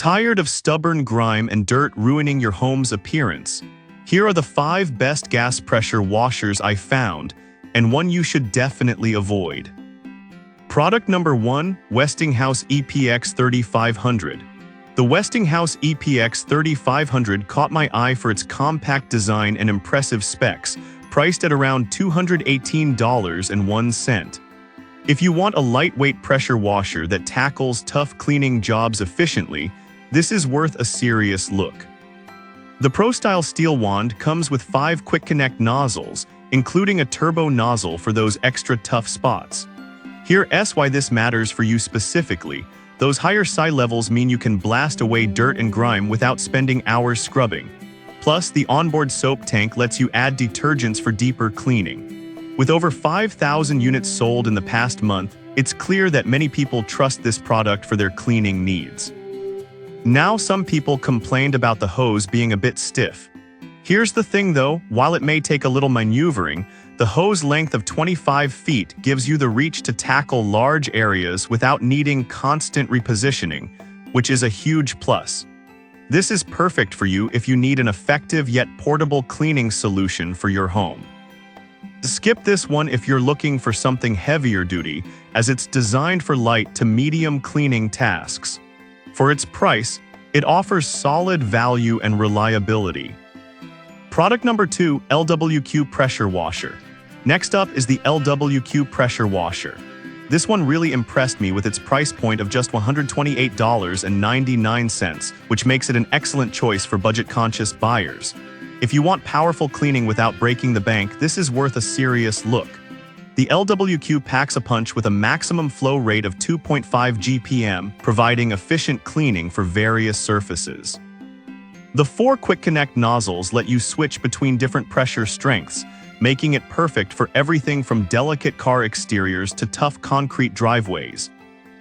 Tired of stubborn grime and dirt ruining your home's appearance? Here are the 5 best gas pressure washers I found, and one you should definitely avoid. Product number 1, Westinghouse EPX 3500. The Westinghouse EPX 3500 caught my eye for its compact design and impressive specs, priced at around $218.01. If you want a lightweight pressure washer that tackles tough cleaning jobs efficiently, this is worth a serious look. The Pro-Style steel wand comes with 5 quick connect nozzles, including a turbo nozzle for those extra tough spots. Here's why this matters for you specifically. Those higher psi levels mean you can blast away dirt and grime without spending hours scrubbing. Plus, the onboard soap tank lets you add detergents for deeper cleaning. With over 5,000 units sold in the past month, it's clear that many people trust this product for their cleaning needs. Now, some people complained about the hose being a bit stiff. Here's the thing though, while it may take a little maneuvering, the hose length of 25 feet gives you the reach to tackle large areas without needing constant repositioning, which is a huge plus. This is perfect for you if you need an effective yet portable cleaning solution for your home. Skip this one if you're looking for something heavier duty, as it's designed for light to medium cleaning tasks. For its price, it offers solid value and reliability. Product number 2, LWQ Pressure Washer. Next up is the LWQ Pressure Washer. This one really impressed me with its price point of just $128.99, which makes it an excellent choice for budget-conscious buyers. If you want powerful cleaning without breaking the bank, this is worth a serious look. The LWQ packs a punch with a maximum flow rate of 2.5 GPM, providing efficient cleaning for various surfaces. The 4 quick connect nozzles let you switch between different pressure strengths, making it perfect for everything from delicate car exteriors to tough concrete driveways.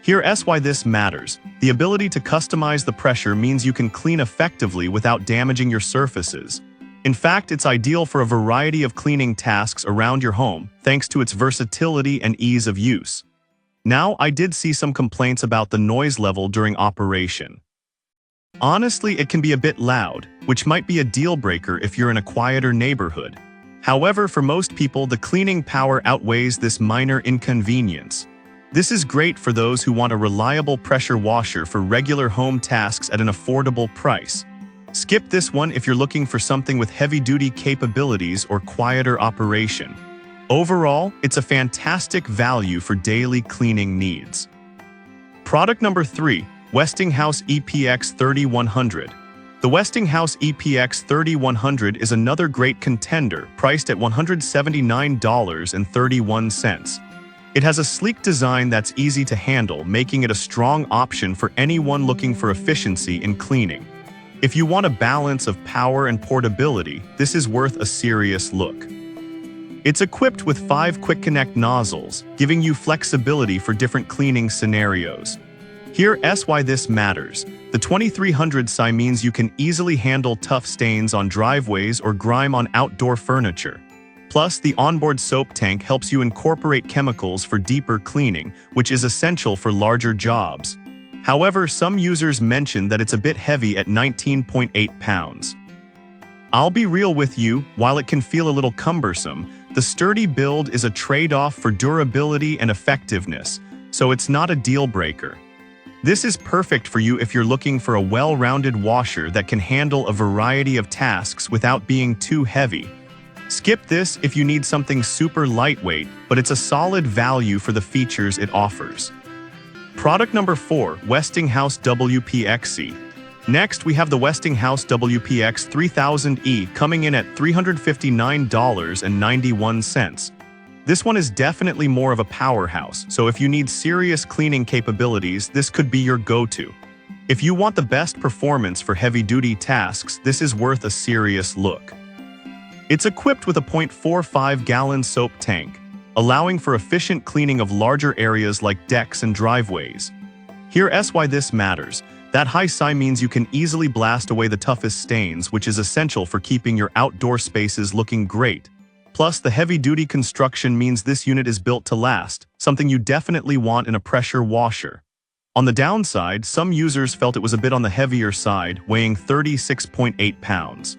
Here's why this matters. The ability to customize the pressure means you can clean effectively without damaging your surfaces. In fact, it's ideal for a variety of cleaning tasks around your home, thanks to its versatility and ease of use. Now, I did see some complaints about the noise level during operation. Honestly, it can be a bit loud, which might be a deal breaker if you're in a quieter neighborhood. However, for most people, the cleaning power outweighs this minor inconvenience. This is great for those who want a reliable pressure washer for regular home tasks at an affordable price. Skip this one if you're looking for something with heavy-duty capabilities or quieter operation. Overall, it's a fantastic value for daily cleaning needs. Product number 3, Westinghouse EPX 3100. The Westinghouse EPX 3100 is another great contender, priced at $179.31. It has a sleek design that's easy to handle, making it a strong option for anyone looking for efficiency in cleaning. If you want a balance of power and portability, this is worth a serious look. It's equipped with 5 quick connect nozzles, giving you flexibility for different cleaning scenarios. Here's why this matters. The 2300 psi means you can easily handle tough stains on driveways or grime on outdoor furniture. Plus, the onboard soap tank helps you incorporate chemicals for deeper cleaning, which is essential for larger jobs. However, some users mention that it's a bit heavy at 19.8 pounds. I'll be real with you, while it can feel a little cumbersome, the sturdy build is a trade-off for durability and effectiveness, so it's not a deal breaker. This is perfect for you if you're looking for a well-rounded washer that can handle a variety of tasks without being too heavy. Skip this if you need something super lightweight, but it's a solid value for the features it offers. Product number 4, Westinghouse WPXE. Next, we have the Westinghouse WPX 3000E coming in at $359.91. This one is definitely more of a powerhouse, so if you need serious cleaning capabilities, this could be your go-to. If you want the best performance for heavy-duty tasks, this is worth a serious look. It's equipped with a 0.45-gallon soap tank, allowing for efficient cleaning of larger areas like decks and driveways. Here's why this matters. That high psi means you can easily blast away the toughest stains, which is essential for keeping your outdoor spaces looking great. Plus, the heavy-duty construction means this unit is built to last, something you definitely want in a pressure washer. On the downside, some users felt it was a bit on the heavier side, weighing 36.8 pounds.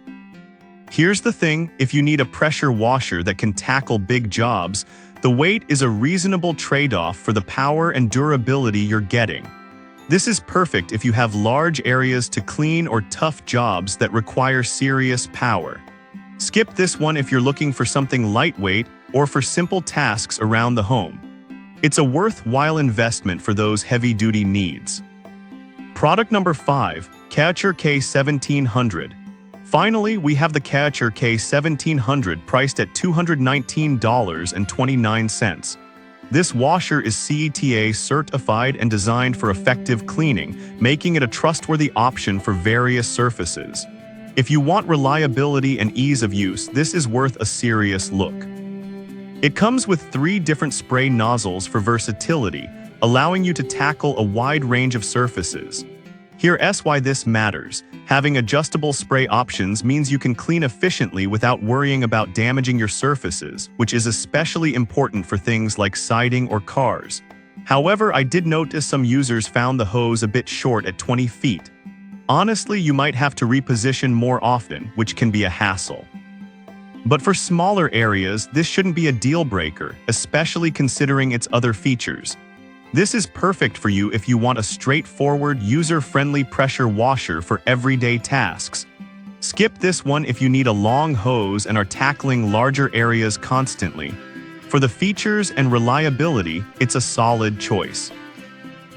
Here's the thing, if you need a pressure washer that can tackle big jobs, the weight is a reasonable trade-off for the power and durability you're getting. This is perfect if you have large areas to clean or tough jobs that require serious power. Skip this one if you're looking for something lightweight or for simple tasks around the home. It's a worthwhile investment for those heavy-duty needs. Product number 5, Karcher K1700. Finally, we have the Karcher K1700 priced at $219.29. This washer is CETA certified and designed for effective cleaning, making it a trustworthy option for various surfaces. If you want reliability and ease of use, this is worth a serious look. It comes with 3 different spray nozzles for versatility, allowing you to tackle a wide range of surfaces. Here's why this matters. Having adjustable spray options means you can clean efficiently without worrying about damaging your surfaces, which is especially important for things like siding or cars. However, I did notice some users found the hose a bit short at 20 feet. Honestly, you might have to reposition more often, which can be a hassle. But for smaller areas, this shouldn't be a deal breaker, especially considering its other features. This is perfect for you if you want a straightforward, user-friendly pressure washer for everyday tasks. Skip this one if you need a long hose and are tackling larger areas constantly. For the features and reliability, it's a solid choice.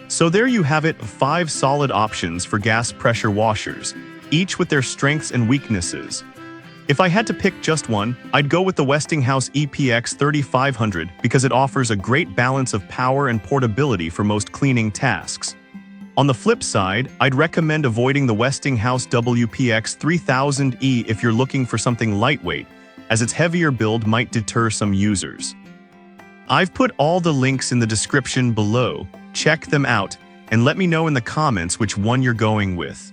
So there you have it, 5 solid options for gas pressure washers, each with their strengths and weaknesses. If I had to pick just one, I'd go with the Westinghouse EPX 3500 because it offers a great balance of power and portability for most cleaning tasks. On the flip side, I'd recommend avoiding the Westinghouse WPX 3000E if you're looking for something lightweight, as its heavier build might deter some users. I've put all the links in the description below. Check them out, and let me know in the comments which one you're going with.